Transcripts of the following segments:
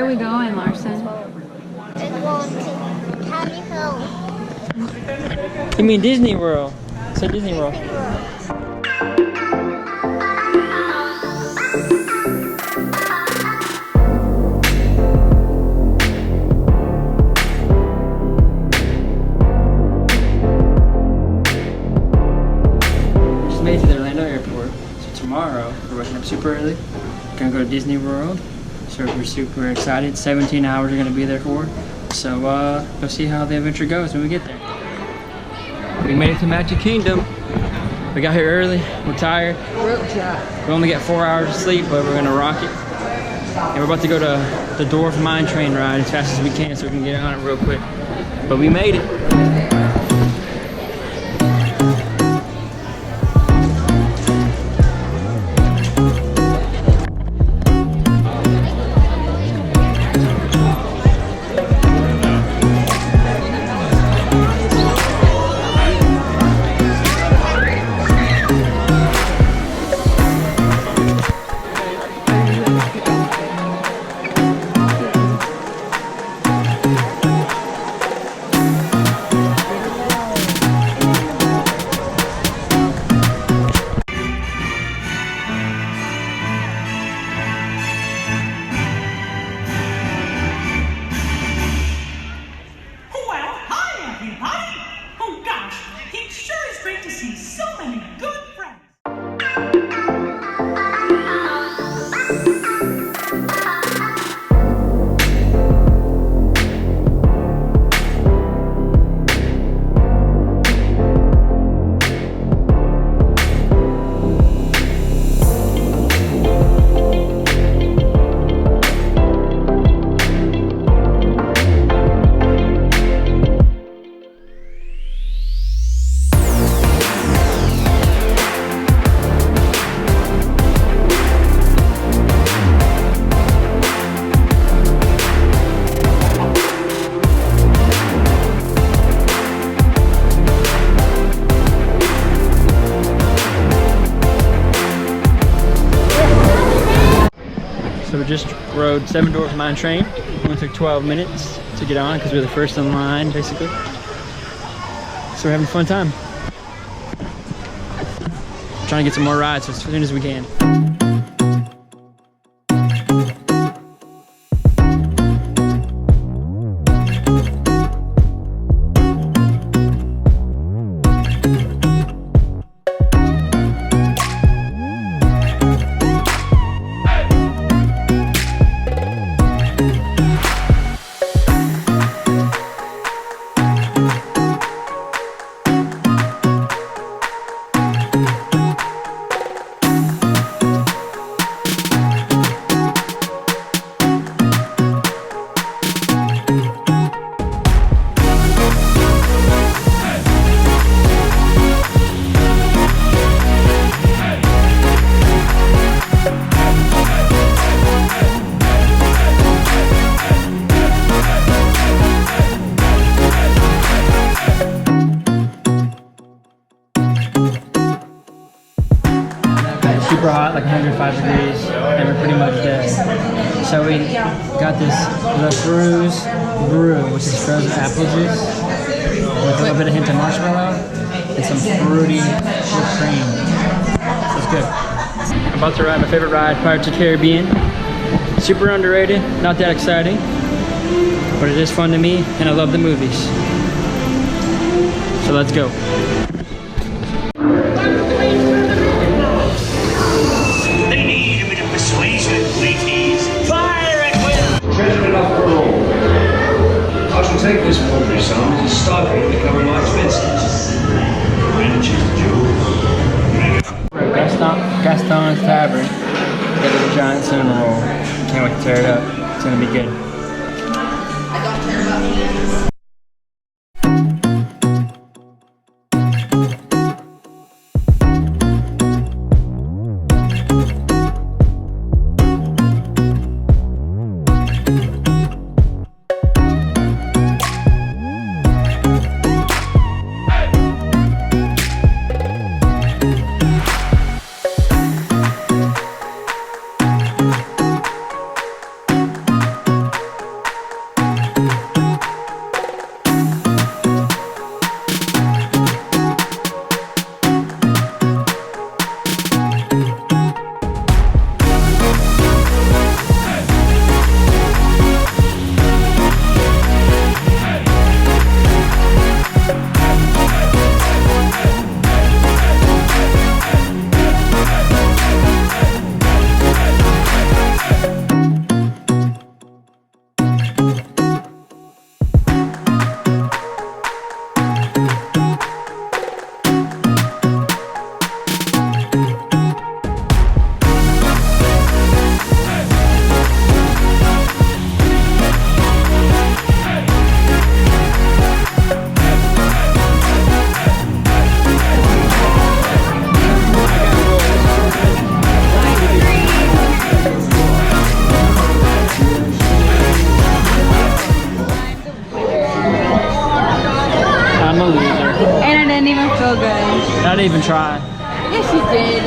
we going, Larson? We're going to Tiny Hill. You mean Disney World? Say Disney World. Just made it to the Orlando airport. So tomorrow, we're waking up super early. Gonna go to Disney World. So we're super excited. 17 hours we're gonna be there for. So go see how the adventure goes when we get there. We made it to Magic Kingdom. We got here early. We're tired. We only got 4 hours of sleep, but we're gonna rock it. And we're about to go to the Dwarf Mine Train ride as fast as we can so we can get on it real quick. But we made it. So we just rode 7 Dwarf Mine Train. It only took 12 minutes to get on because we were the first in line, basically. So we're having a fun time. Trying to get some more rides as soon as we can. Super hot, like 105 degrees, and we're pretty much dead. So we got this Le Fru's Brew, which is frozen apple juice with a little bit of hint of marshmallow and some fruity whipped cream. So it's good. I'm about to ride my favorite ride, Pirates of the Caribbean. Super underrated, not that exciting, but it is fun to me, and I love the movies. So let's go. Take this poultry sum as a stipend to cover my expenses. Gaston's Tavern. Got a giant cinnamon roll. Can't wait to tear it up. It's gonna be good. didn't even try. Yes, you did.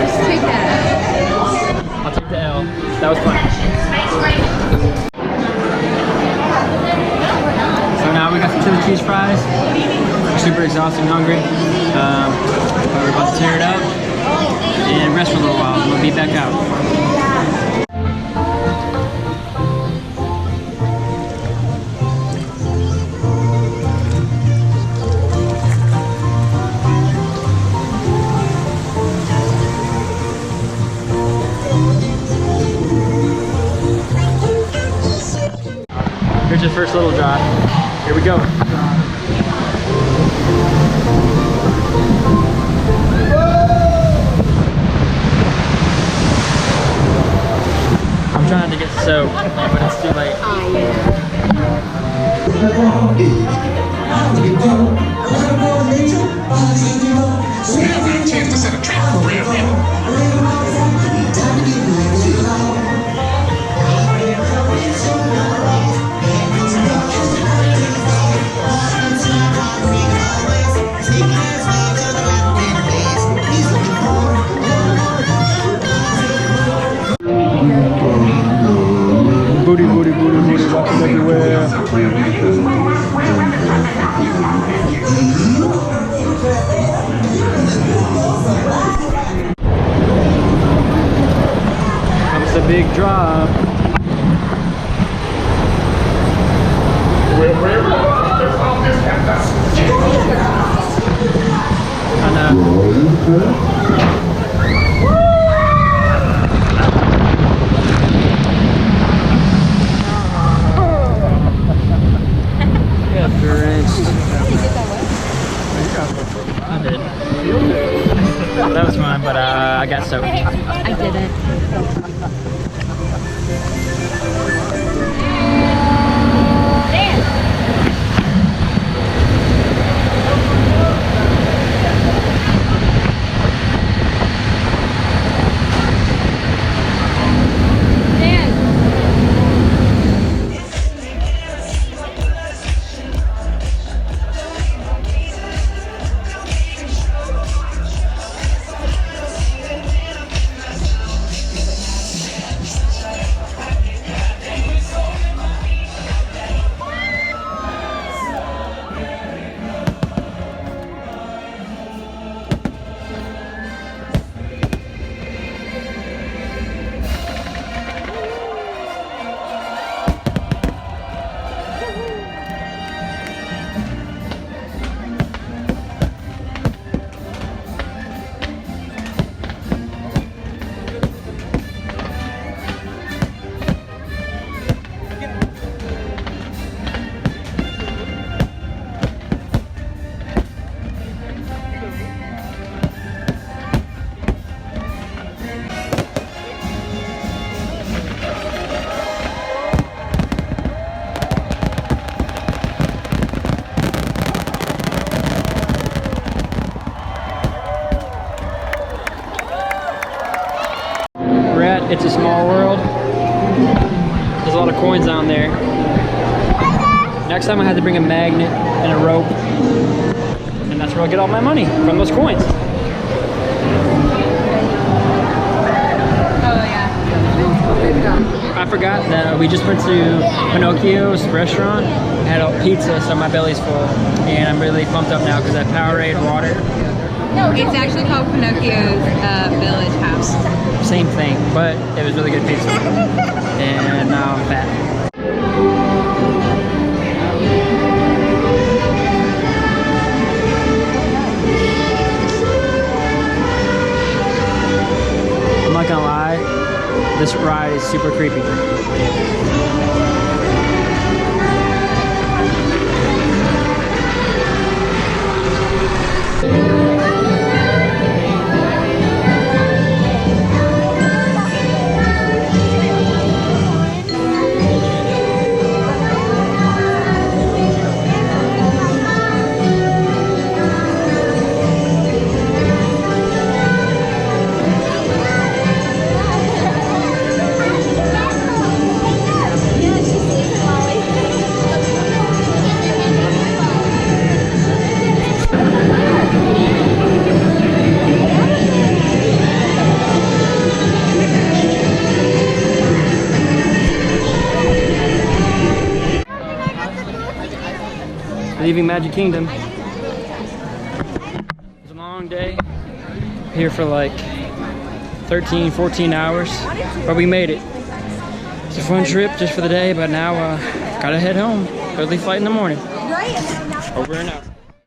Just take that. I'll take the L. That was fun. So now we got some chili cheese fries. We're super exhausted and hungry. But we're about to tear it up and rest for a little while. We'll be back out. Here's your first little drive. Here we go. I'm trying to get soaked, but it's too late. Booty, booty, booty, booty, walking everywhere. Comes the big drop. I know. I did. That was fun, but I got soaked. I didn't. It's a Small World. There's a lot of coins down there. Next time I have to bring a magnet and a rope. And that's where I'll get all my money, from those coins. Oh yeah. I forgot that we just went to Pinocchio's restaurant. I had a pizza, so my belly's full. And I'm really pumped up now because I Powerade water. No, it's actually called Pinocchio's Village House. Same thing, but it was really good pizza. And now I'm fat. I'm not gonna lie, this ride is super creepy. Yes. leaving Magic Kingdom. It's a long day. Here for like 13, 14 hours, but we made it. It's a fun trip just for the day, but now gotta head home. Early flight in the morning. Over and out.